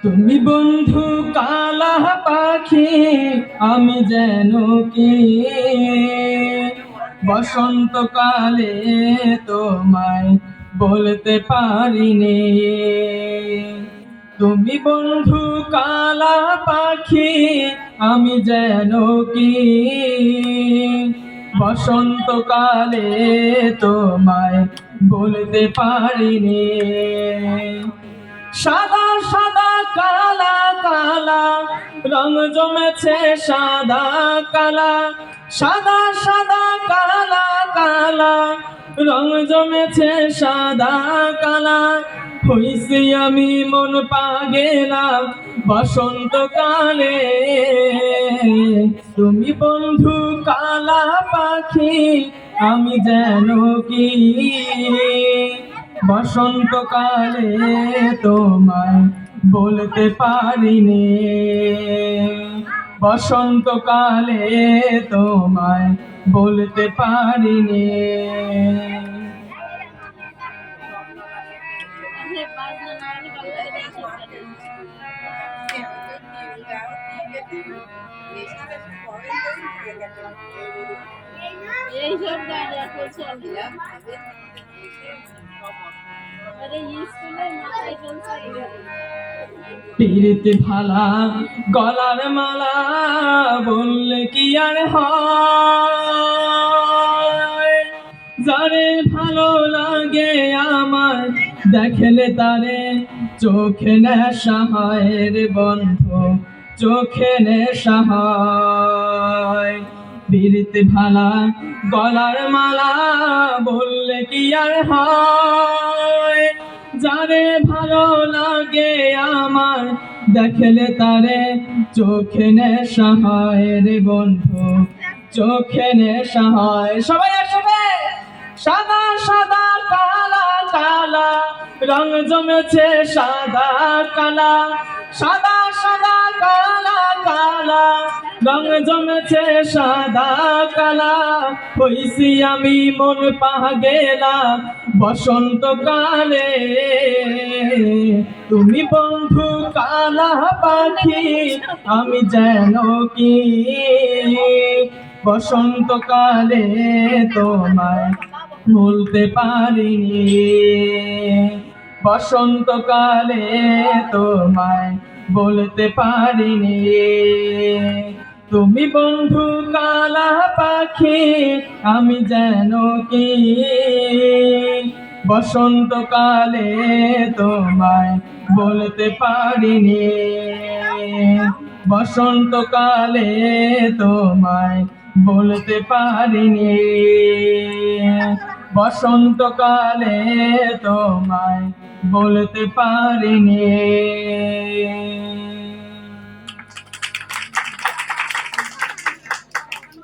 তুমি বন্ধু কালা পাখি, আমি যেন কি বসন্তকালে তোমায় বলতে পারিনি। তুমি বন্ধু কালা পাখি, আমি যেন কি বসন্তকালে তোমায় বলতে পারিনি। সাদা সাদা কালা কালা রং জমেছে সাদা কালা, সাদা সাদা কালা কালা রং জমেছে সাদা কালা। হইছি আমি মন পাগেলা বসন্তকালে। তুমি বন্ধু কালা পাখি, আমি যেন কি বসন্তকালে তোমায় বলতে পারিনি। বসন্তকালে তোমায় বলতে পারিনি। পিরিতি ভালা গলার মালা বললে কি আর হয়, যারে ভালো লাগে আমার দেখলে তারে চোখে নেশা হয় রে বন্ধু, চোখে নেশা হয়। পিরিতি ভালা গলার মালা বললে কি আর হয়, যারে ভালো লাগে আমার দেখলে তারে চোখে নেশা হয় রে বন্ধু, চোখে নেশা হয়। সবাই একসাথে সাদা সাদা কালা কালা রং জমেছে সাদা কালা, সাদা সাদা কালা কালা রং জমেছে সাদা কালা। হইছি আমি মন পাগেলা বসন্তকালে। তুমি বন্ধু কালা পাখি, আমি যেন কি বসন্তকালে তোমায় বলতে পারিনি। বসন্তকালে তোমায় বলতে পারিনি। তুমি বন্ধু কালা পাখি, আমি যেন কি বসন্তকালে তোমায় বলতে পারিনি। বসন্তকালে তোমায় বলতে পারিনি। বসন্তকালে তোমায় বলতে পারিনি।